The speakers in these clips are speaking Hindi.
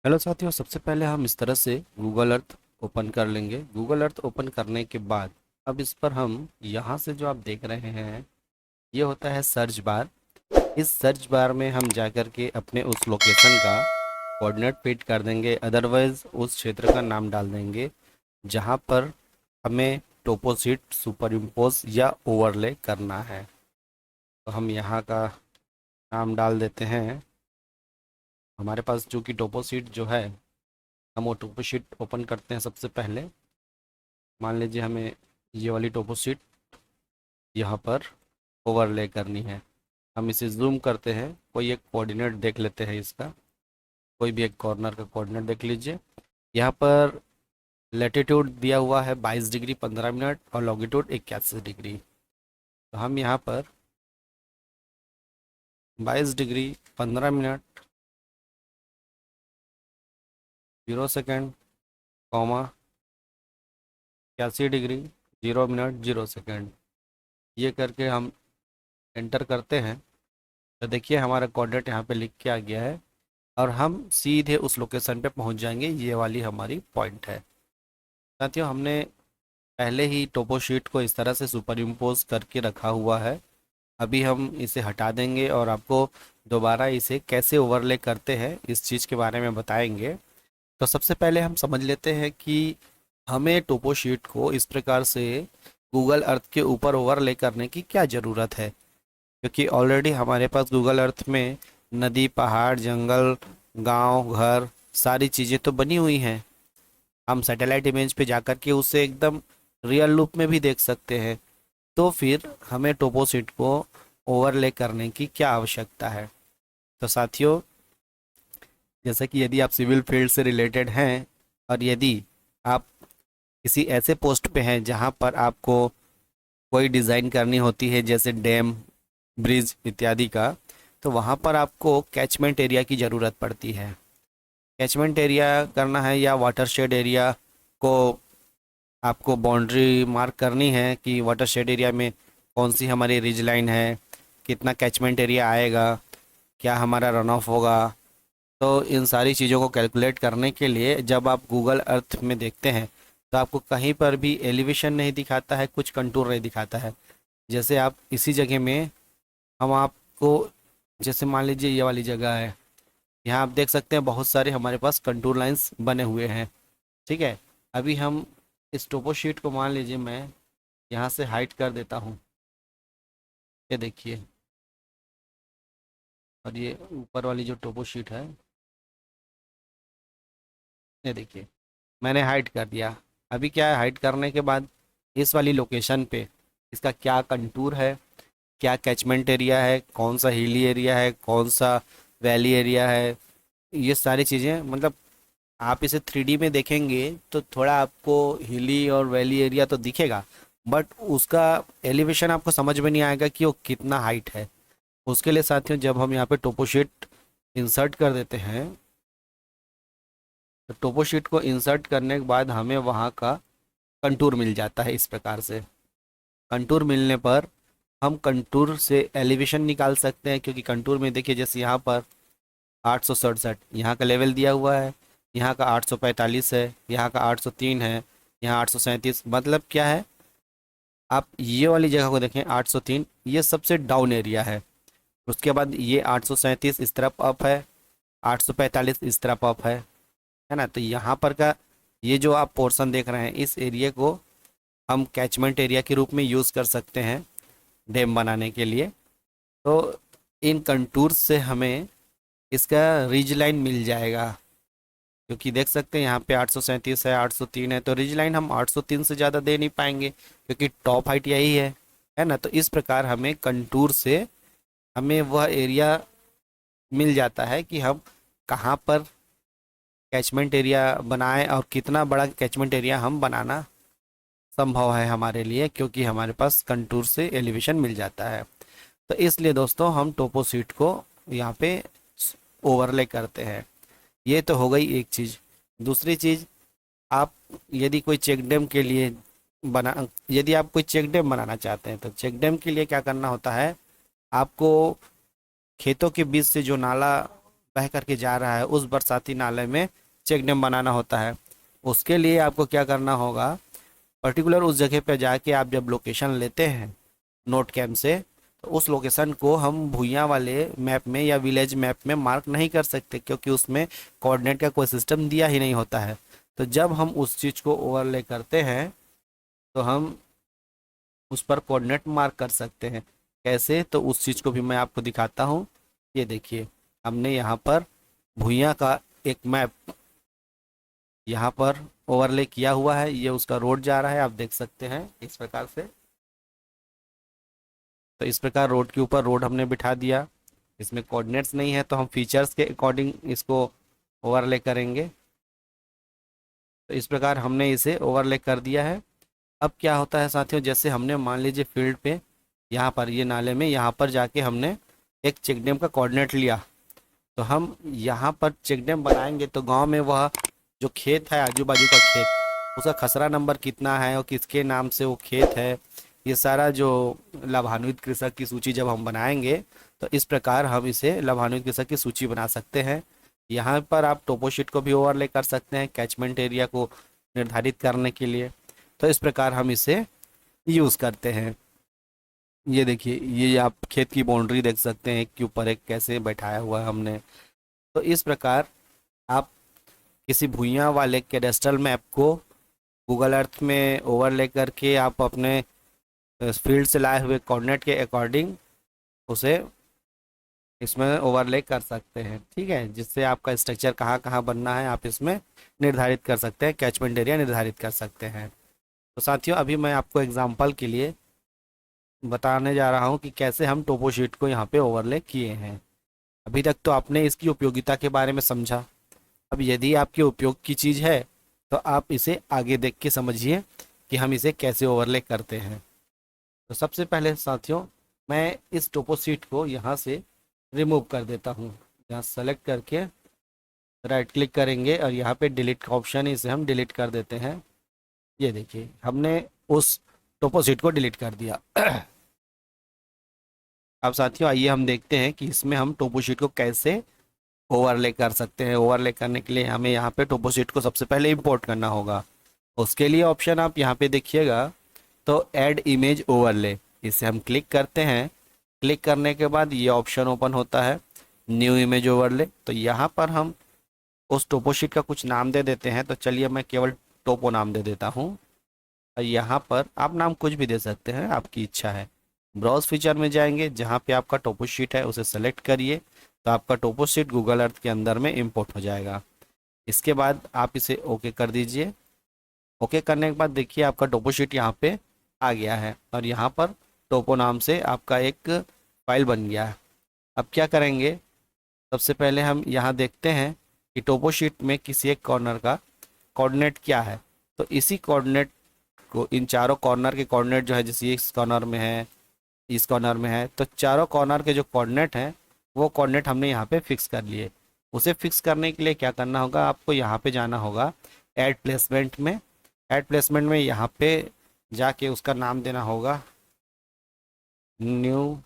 हेलो साथियों, सबसे पहले हम इस तरह से गूगल अर्थ ओपन कर लेंगे। गूगल अर्थ ओपन करने के बाद अब इस पर हम यहाँ से जो आप देख रहे हैं ये होता है सर्च बार। इस सर्च बार में हम जा कर के अपने उस लोकेशन का कोऑर्डिनेट फिट कर देंगे, अदरवाइज उस क्षेत्र का नाम डाल देंगे जहाँ पर हमें टोपोशीट सुपर इम्पोज या ओवरले करना है। तो हम यहाँ का नाम डाल देते हैं। हमारे पास जो कि टोपोशीट जो है, हम वो टोपो शीट ओपन करते हैं। सबसे पहले मान लीजिए हमें ये वाली टोपो शीट यहाँ पर ओवरले करनी है। हम इसे जूम करते हैं, कोई एक कोऑर्डिनेट देख लेते हैं इसका। कोई भी एक कॉर्नर का कोऑर्डिनेट देख लीजिए। यहाँ पर लैटिट्यूड दिया हुआ है 22 डिग्री 15 मिनट और लॉन्गिट्यूड 81 डिग्री। तो हम यहाँ पर 22 degree 15 minute 0 second comma 81 degree 0 minute 0 second ये करके हम एंटर करते हैं। तो देखिए हमारा कोऑर्डिनेट यहाँ पे लिख के आ गया है और हम सीधे उस लोकेशन पे पहुँच जाएंगे। ये वाली हमारी पॉइंट है। साथियों, हमने पहले ही टोपो शीट को इस तरह से सुपर इम्पोज करके रखा हुआ है। अभी हम इसे हटा देंगे और आपको दोबारा इसे कैसे ओवरले करते हैं इस चीज़ के बारे में बताएंगे। तो सबसे पहले हम समझ लेते हैं कि हमें टोपो शीट को इस प्रकार से गूगल अर्थ के ऊपर ओवरले करने की क्या ज़रूरत है, क्योंकि ऑलरेडी हमारे पास गूगल अर्थ में नदी, पहाड़, जंगल, गांव, घर सारी चीज़ें तो बनी हुई हैं। हम सैटेलाइट इमेज पे जाकर के उसे एकदम रियल लुक में भी देख सकते हैं। तो फिर हमें टोपोशीट को ओवरले करने की क्या आवश्यकता है। तो साथियों, जैसे कि यदि आप सिविल फील्ड से रिलेटेड हैं और यदि आप किसी ऐसे पोस्ट पे हैं जहां पर आपको कोई डिज़ाइन करनी होती है, जैसे डैम, ब्रिज इत्यादि का, तो वहाँ पर आपको कैचमेंट एरिया की ज़रूरत पड़ती है। कैचमेंट एरिया करना है या वाटरशेड एरिया को आपको बाउंड्री मार्क करनी है कि वाटरशेड एरिया में कौन सी हमारी रिज लाइन है, कितना कैचमेंट एरिया आएगा, क्या हमारा रन ऑफ होगा। तो इन सारी चीज़ों को कैलकुलेट करने के लिए जब आप गूगल अर्थ में देखते हैं तो आपको कहीं पर भी एलिवेशन नहीं दिखाता है, कुछ कंटूर नहीं दिखाता है। जैसे आप इसी जगह में हम आपको, जैसे मान लीजिए ये वाली जगह है, यहाँ आप देख सकते हैं बहुत सारे हमारे पास कंटूर लाइंस बने हुए हैं। ठीक है, अभी हम इस टोपो शीट को मान लीजिए मैं यहाँ से हाइड कर देता हूँ। ये देखिए, और ये ऊपर वाली जो टोपो शीट है, ये देखिए मैंने हाइड कर दिया। अभी क्या है, हाइड करने के बाद इस वाली लोकेशन पे इसका क्या कंटूर है, क्या कैचमेंट एरिया है, कौन सा हिली एरिया है, कौन सा वैली एरिया है, ये सारी चीज़ें, मतलब आप इसे 3D में देखेंगे तो थोड़ा आपको हिली और वैली एरिया तो दिखेगा, बट उसका एलिवेशन आपको समझ में नहीं आएगा कि वो कितना हाइट है। उसके लिए साथियों, जब हम यहाँ पे टोपो शीट इंसर्ट कर देते हैं, तो टोपो शीट को इंसर्ट करने के बाद हमें वहाँ का कंटूर मिल जाता है। इस प्रकार से कंटूर मिलने पर हम कंटूर से एलिवेशन निकाल सकते हैं, क्योंकि कंटूर में देखिए जैसे यहाँ पर 867 यहाँ का लेवल दिया हुआ है, यहाँ का 845 है, यहाँ का 803 है, यहाँ 837। मतलब क्या है, आप ये वाली जगह को देखें 803, ये सबसे डाउन एरिया है। उसके बाद ये 837 इस तरफ अप है, 845 इस तरफ अप है ना। तो यहाँ पर का ये जो आप पोर्शन देख रहे हैं, इस एरिया को हम कैचमेंट एरिया के रूप में यूज़ कर सकते हैं डैम बनाने के लिए। तो इन कंटूर्स से हमें इसका रिज लाइन मिल जाएगा, क्योंकि देख सकते हैं यहाँ पे 837 है, 803 है, तो रिज लाइन हम 803 से ज़्यादा दे नहीं पाएंगे क्योंकि टॉप हाइट यही है ना। तो इस प्रकार हमें कंटूर से हमें वह एरिया मिल जाता है कि हम कहाँ पर कैचमेंट एरिया बनाएं और कितना बड़ा कैचमेंट एरिया हम बनाना संभव है हमारे लिए, क्योंकि हमारे पास कंटूर से एलिवेशन मिल जाता है। तो इसलिए दोस्तों हम टोपो सीट को यहाँ पे ओवरले करते हैं। ये तो हो गई एक चीज़। दूसरी चीज़, आप यदि कोई चेक डैम के लिए बना यदि आप कोई चेक डैम बनाना चाहते हैं, तो चेक डैम के लिए क्या करना होता है, आपको खेतों के बीच से जो नाला बह करके जा रहा है उस बरसाती नाले में चेक डैम बनाना होता है। उसके लिए आपको क्या करना होगा, पर्टिकुलर उस जगह पे जाके आप जब लोकेशन लेते हैं नोट कैम से, तो उस लोकेशन को हम भुइयां वाले मैप में या विलेज मैप में मार्क नहीं कर सकते, क्योंकि उसमें कोऑर्डिनेट का कोई सिस्टम दिया ही नहीं होता है। तो जब हम उस चीज़ को ओवरले करते हैं तो हम उस पर कोऑर्डिनेट मार्क कर सकते हैं। कैसे, तो उस चीज़ को भी मैं आपको दिखाता हूँ। ये देखिए, हमने यहाँ पर भुइयां का एक मैप यहाँ पर ओवरले किया हुआ है। ये उसका रोड जा रहा है, आप देख सकते हैं इस प्रकार से। तो इस प्रकार रोड के ऊपर रोड हमने बिठा दिया। इसमें कोऑर्डिनेट्स नहीं है तो हम फीचर्स के अकॉर्डिंग इसको ओवरले करेंगे। तो इस प्रकार हमने इसे ओवरले कर दिया है। अब क्या होता है साथियों, जैसे हमने मान लीजिए फील्ड पे यहाँ पर ये नाले में यहाँ पर जाके हमने एक चेक डैम का कोऑर्डिनेट लिया, तो हम यहाँ पर चेक डैम बनाएंगे तो गांव में वह जो खेत है आजू बाजू का खेत, उसका खसरा नंबर कितना है और किसके नाम से वो खेत है, ये सारा जो लाभान्वित कृषक की सूची जब हम बनाएंगे, तो इस प्रकार हम इसे लाभान्वित कृषक की सूची बना सकते हैं। यहाँ पर आप टोपोशीट को भी ओवरले कर सकते हैं कैचमेंट एरिया को निर्धारित करने के लिए। तो इस प्रकार हम इसे यूज़ करते हैं। ये देखिए, ये आप खेत की बाउंड्री देख सकते हैं, एक के ऊपर एक कैसे बैठाया हुआ है हमने। तो इस प्रकार आप किसी भुइयां वाले कैडेस्ट्रल मैप को गूगल अर्थ में ओवरले करके आप अपने फील्ड से लाए हुए कोऑर्डिनेट के अकॉर्डिंग उसे इसमें ओवरले कर सकते हैं। ठीक है, जिससे आपका स्ट्रक्चर कहाँ कहाँ बनना है आप इसमें निर्धारित कर सकते हैं, कैचमेंट एरिया निर्धारित कर सकते हैं। तो साथियों, अभी मैं आपको एग्जाम्पल के लिए बताने जा रहा हूँ कि कैसे हम टोपोशीट को यहाँ पे ओवरले किए हैं। अभी तक तो आपने इसकी उपयोगिता के बारे में समझा। अब यदि आपके उपयोग की चीज़ है तो आप इसे आगे देख के समझिए कि हम इसे कैसे ओवरले करते हैं। तो सबसे पहले साथियों, मैं इस टोपोशीट को यहाँ से रिमूव कर देता हूँ। यहाँ सेलेक्ट करके राइट क्लिक करेंगे और यहाँ पे डिलीट का ऑप्शन है, इसे हम डिलीट कर देते हैं। ये देखिए, हमने उस टोपोशीट को डिलीट कर दिया। अब साथियों आइए हम देखते हैं कि इसमें हम टोपोशीट को कैसे ओवरले कर सकते हैं। ओवरले करने के लिए हमें यहाँ पे टोपोशीट को सबसे पहले इंपोर्ट करना होगा। उसके लिए ऑप्शन आप यहाँ पे देखिएगा, तो ऐड इमेज ओवरले, इसे हम क्लिक करते हैं। क्लिक करने के बाद ये ऑप्शन ओपन होता है, न्यू इमेज ओवरले। तो यहाँ पर हम उस टोपोशीट का कुछ नाम दे देते हैं। तो चलिए मैं केवल टोपो नाम दे देता हूँ। और यहाँ पर आप नाम कुछ भी दे सकते हैं, आपकी इच्छा है। ब्राउज फीचर में जाएंगे, जहाँ पे आपका टोपोशीट है उसे सेलेक्ट करिए, तो आपका टोपोशीट गूगल अर्थ के अंदर में इंपोर्ट हो जाएगा। इसके बाद आप इसे ओके कर दीजिए। ओके करने के बाद देखिए आपका टोपोशीट यहाँ पे आ गया है और यहाँ पर टोपो नाम से आपका एक फाइल बन गया है। अब क्या करेंगे, सबसे पहले हम यहाँ देखते हैं कि टोपोशीट में किसी एक कॉर्नर का कोऑर्डिनेट क्या है। तो इसी कोऑर्डिनेट को, इन चारों कॉर्नर के कोऑर्डिनेट जो है, जैसे इस कॉर्नर में है, इस कॉर्नर में है, तो चारों कॉर्नर के जो कोऑर्डिनेट हैं वो कोऑर्डिनेट हमने यहाँ पे फिक्स कर लिए। उसे फिक्स करने के लिए क्या करना होगा, आपको यहाँ पे जाना होगा ऐड प्लेसमेंट में। ऐड प्लेसमेंट में यहाँ पे जाके उसका नाम देना होगा न्यू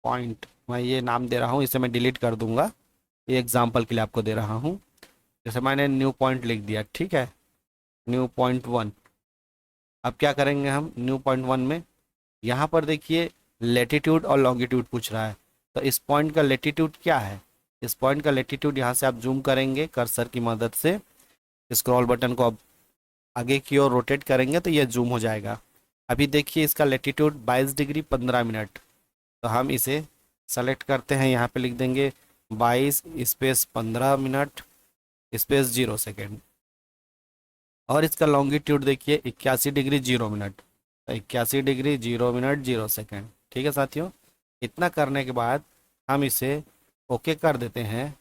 पॉइंट। मैं ये नाम दे रहा हूँ, इसे मैं डिलीट कर दूंगा, ये एग्जाम्पल के लिए आपको दे रहा हूँ। जैसे मैंने न्यू पॉइंट लिख दिया, ठीक है, न्यू पॉइंट 1। अब क्या करेंगे हम न्यू पॉइंट 1 में, यहाँ पर देखिए लेटीट्यूड और लॉन्गिट्यूड पूछ रहा है। तो इस पॉइंट का लेटीट्यूड क्या है, इस पॉइंट का लेटीट्यूड यहाँ से आप जूम करेंगे कर्सर की मदद से, स्क्रॉल बटन को आप आगे की ओर रोटेट करेंगे तो ये जूम हो जाएगा। अभी देखिए इसका लेटीट्यूड 22 डिग्री 15 मिनट। तो हम इसे सेलेक्ट करते हैं, यहाँ पे लिख देंगे 22 स्पेस 15 मिनट स्पेस 0 सेकेंड। और इसका लॉन्गिट्यूड देखिए 81 degree 0 minute, 81 degree 0 minute 0 second. ठीक है साथियों, इतना करने के बाद हम इसे ओके कर देते हैं।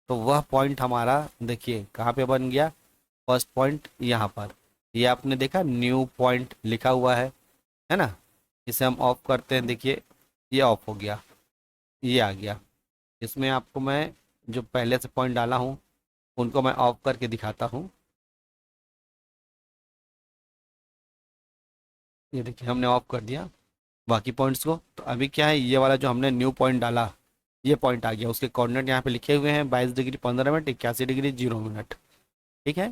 तो वह पॉइंट हमारा देखिए कहाँ पे बन गया, फर्स्ट पॉइंट यहाँ पर। ये आपने देखा न्यू पॉइंट लिखा हुआ है ना। इसे हम ऑफ करते हैं, देखिए ये ऑफ हो गया, ये आ गया। इसमें आपको मैं जो पहले से पॉइंट डाला हूँ उनको मैं ऑफ करके दिखाता हूँ। ये देखिए हमने ऑफ कर दिया बाकी पॉइंट्स को। तो अभी क्या है, ये वाला जो हमने न्यू पॉइंट डाला ये पॉइंट आ गया, उसके कोऑर्डिनेट यहाँ पे लिखे हुए हैं 22 डिग्री 15 मिनट, 81 डिग्री 0 मिनट। ठीक है,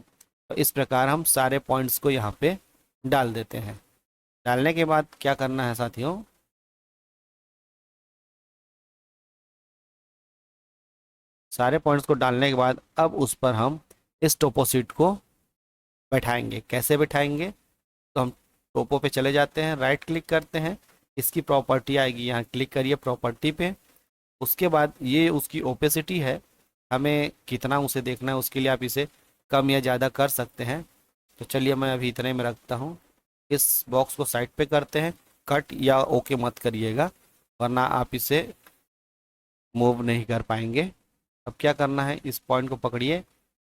तो इस प्रकार हम सारे पॉइंट्स को यहाँ पे डाल देते हैं। डालने के बाद क्या करना है साथियों, सारे पॉइंट्स को डालने के बाद अब उस पर हम इस टोपोशीट को बैठाएंगे। कैसे बैठाएंगे, तो हम टोपो पे चले जाते हैं, राइट क्लिक करते हैं, इसकी प्रॉपर्टी आएगी, यहाँ क्लिक करिए प्रॉपर्टी पे। उसके बाद ये उसकी ओपेसिटी है, हमें कितना उसे देखना है उसके लिए आप इसे कम या ज़्यादा कर सकते हैं। तो चलिए मैं अभी इतने में रखता हूँ। इस बॉक्स को साइड पे करते हैं, कट या ओके मत करिएगा वरना आप इसे मूव नहीं कर पाएंगे। अब क्या करना है, इस पॉइंट को पकड़िए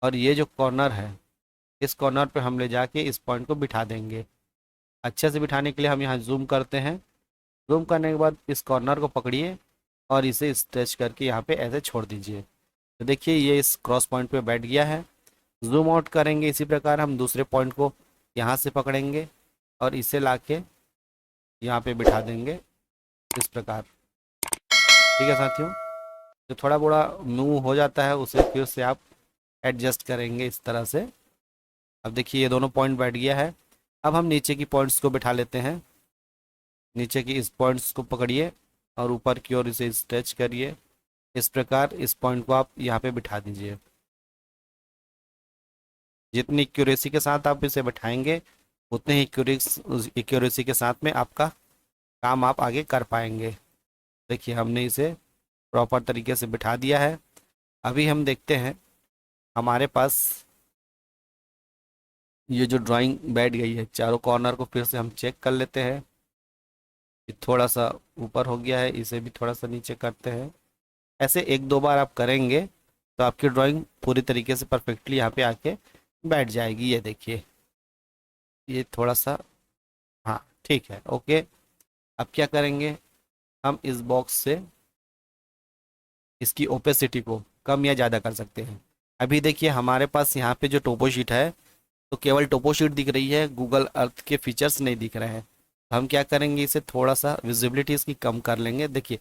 और ये जो कॉर्नर है इस कॉर्नर पे हम ले जाके इस पॉइंट को बिठा देंगे। अच्छे से बिठाने के लिए हम यहाँ जूम करते हैं। जूम करने के बाद इस कॉर्नर को पकड़िए और इसे स्ट्रेच करके यहाँ पे ऐसे छोड़ दीजिए। तो देखिए ये इस क्रॉस पॉइंट पे बैठ गया है। जूम आउट करेंगे, इसी प्रकार हम दूसरे पॉइंट को यहाँ से पकड़ेंगे और इसे लाके यहाँ पे बिठा देंगे इस प्रकार। ठीक है साथियों, जो थोड़ा बड़ा मूव हो जाता है उसे फिर से आप एडजस्ट करेंगे इस तरह से। अब देखिए ये दोनों पॉइंट बैठ गया है। अब हम नीचे की पॉइंट्स को बिठा लेते हैं। नीचे की इस पॉइंट्स को पकड़िए और ऊपर की ओर इसे स्ट्रेच करिए। इस प्रकार इस पॉइंट को आप यहाँ पे बिठा दीजिए। जितनी एक्यूरेसी के साथ आप इसे बिठाएंगे उतने ही एक्यूरेसी के साथ में आपका काम आप आगे कर पाएंगे। देखिए हमने इसे प्रॉपर तरीके से बिठा दिया है। अभी हम देखते हैं हमारे पास ये जो ड्राइंग बैठ गई है, चारों कॉर्नर को फिर से हम चेक कर लेते हैं। ये थोड़ा सा ऊपर हो गया है, इसे भी थोड़ा सा नीचे करते हैं। ऐसे एक दो बार आप करेंगे तो आपकी ड्राइंग पूरी तरीके से परफेक्टली यहाँ पे आके बैठ जाएगी। ये देखिए ये थोड़ा सा, हाँ ठीक है, ओके। अब क्या करेंगे, हम इस बॉक्स से इसकी ओपेसिटी को कम या ज़्यादा कर सकते हैं। अभी देखिए हमारे पास यहाँ पे जो टोपो शीट है तो केवल टोपो शीट दिख रही है, गूगल अर्थ के फीचर्स नहीं दिख रहे हैं। हम क्या करेंगे, इसे थोड़ा सा विजिबिलिटी इसकी कम कर लेंगे। देखिए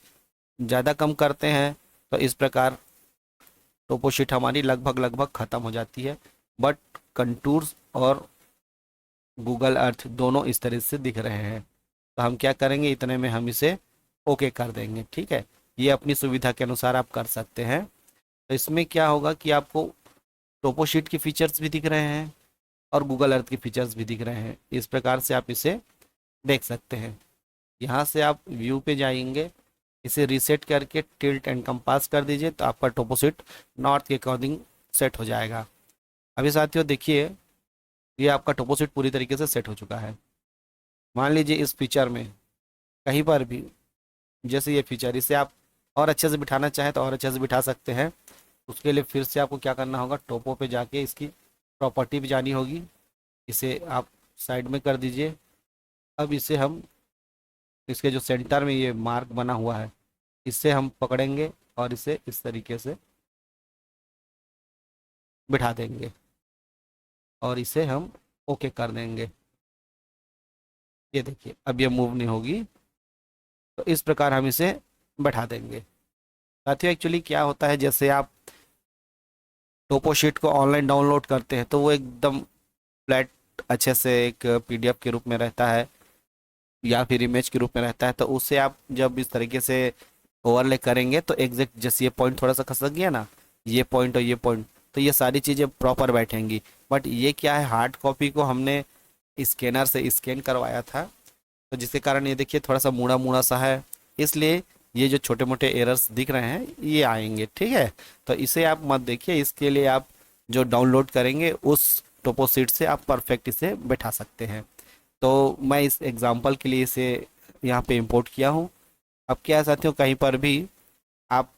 ज़्यादा कम करते हैं तो इस प्रकार टोपो शीट हमारी लगभग लगभग ख़त्म हो जाती है, बट कंटूर्स और गूगल अर्थ दोनों इस तरह से दिख रहे हैं। तो हम क्या करेंगे, इतने में हम इसे ओके कर देंगे। ठीक है, ये अपनी सुविधा के अनुसार आप कर सकते हैं। तो इसमें क्या होगा कि आपको टोपो शीट के फीचर्स भी दिख रहे हैं और गूगल अर्थ के फीचर्स भी दिख रहे हैं। इस प्रकार से आप इसे देख सकते हैं। यहाँ से आप व्यू पे जाएंगे, इसे रीसेट करके टिल्ट एंड कंपास कर दीजिए तो आपका टोपो शीट नॉर्थ के अकॉर्डिंग सेट हो जाएगा। अभी साथियों देखिए ये आपका टोपो शीट पूरी तरीके से सेट हो चुका है। मान लीजिए इस फीचर में कहीं पर भी, जैसे ये फीचर, इसे आप और अच्छे से बिठाना चाहें तो और अच्छे से बिठा सकते हैं। उसके लिए फिर से आपको क्या करना होगा, टोपो पे जाके इसकी प्रॉपर्टी भी जानी होगी। इसे आप साइड में कर दीजिए। अब इसे हम इसके जो सेंटर में ये मार्क बना हुआ है इससे हम पकड़ेंगे और इसे इस तरीके से बिठा देंगे और इसे हम ओके कर देंगे। ये देखिए अब ये मूव नहीं होगी। तो इस प्रकार हम इसे बैठा देंगे। साथियों एक्चुअली क्या होता है, जैसे आप टोपो शीट को ऑनलाइन डाउनलोड करते हैं तो वो एकदम फ्लैट अच्छे से एक पीडीएफ के रूप में रहता है या फिर इमेज के रूप में रहता है। तो उसे आप जब इस तरीके से ओवरले करेंगे तो एग्जैक्ट जैसे ये पॉइंट थोड़ा सा खसक गया ना, ये पॉइंट और ये पॉइंट, तो ये सारी चीज़ें प्रॉपर बैठेंगी। बट ये क्या है, हार्ड कॉपी को हमने स्कैनर से स्कैन करवाया था तो जिसके कारण ये देखिए थोड़ा सा मुड़ा मुड़ा सा है, इसलिए ये जो छोटे मोटे एरर्स दिख रहे हैं ये आएंगे। ठीक है, तो इसे आप मत देखिए। इसके लिए आप जो डाउनलोड करेंगे उस टोपो सीट से आप परफेक्ट इसे बैठा सकते हैं। तो मैं इस एग्जांपल के लिए इसे यहाँ पे इंपोर्ट किया हूँ। अब क्या है साथियों, कहीं पर भी आप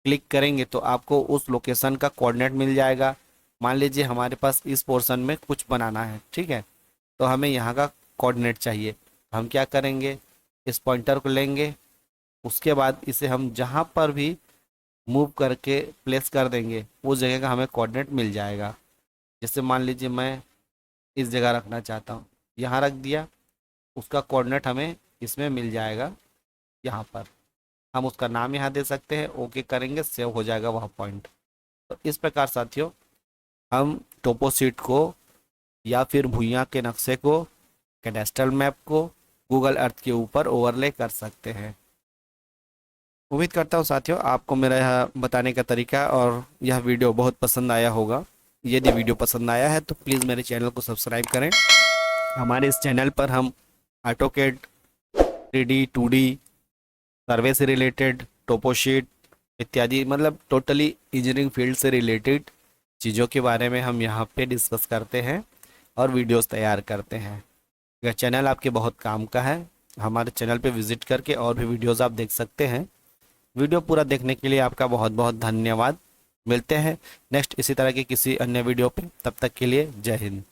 क्लिक करेंगे तो आपको उस लोकेशन का कोऑर्डिनेट मिल जाएगा। मान लीजिए हमारे पास इस पोर्शन में कुछ बनाना है, ठीक है, तो हमें यहाँ का कोऑर्डिनेट चाहिए। हम क्या करेंगे, इस पॉइंटर को लेंगे, उसके बाद इसे हम जहाँ पर भी मूव करके प्लेस कर देंगे उस जगह का हमें कोऑर्डिनेट मिल जाएगा। जैसे मान लीजिए मैं इस जगह रखना चाहता हूँ, यहाँ रख दिया, उसका कोऑर्डिनेट हमें इसमें मिल जाएगा यहाँ पर। हम उसका नाम यहाँ दे सकते हैं, ओके करेंगे, सेव हो जाएगा वह पॉइंट। तो इस प्रकार साथियों हम टोपो शीट को या फिर भुइयां के नक्शे को, कैडेस्ट्रल मैप को गूगल अर्थ के ऊपर ओवरले कर सकते हैं। उम्मीद करता हूँ साथियों आपको मेरा यह बताने का तरीका और यह वीडियो बहुत पसंद आया होगा। यदि वीडियो पसंद आया है तो प्लीज़ मेरे चैनल को सब्सक्राइब करें। हमारे इस चैनल पर हम ऑटोकैड 3D 2D सर्वे से रिलेटेड, टोपोशीट इत्यादि, मतलब टोटली इंजीनियरिंग फील्ड से रिलेटेड चीज़ों के बारे में हम यहाँ पे डिस्कस करते हैं और वीडियोस तैयार करते हैं। यह चैनल आपके बहुत काम का है। हमारे चैनल पे विजिट करके और भी वीडियोस आप देख सकते हैं। वीडियो पूरा देखने के लिए आपका बहुत बहुत धन्यवाद। मिलते हैं नेक्स्ट इसी तरह के किसी अन्य वीडियो पे, तब तक के लिए जय हिंद।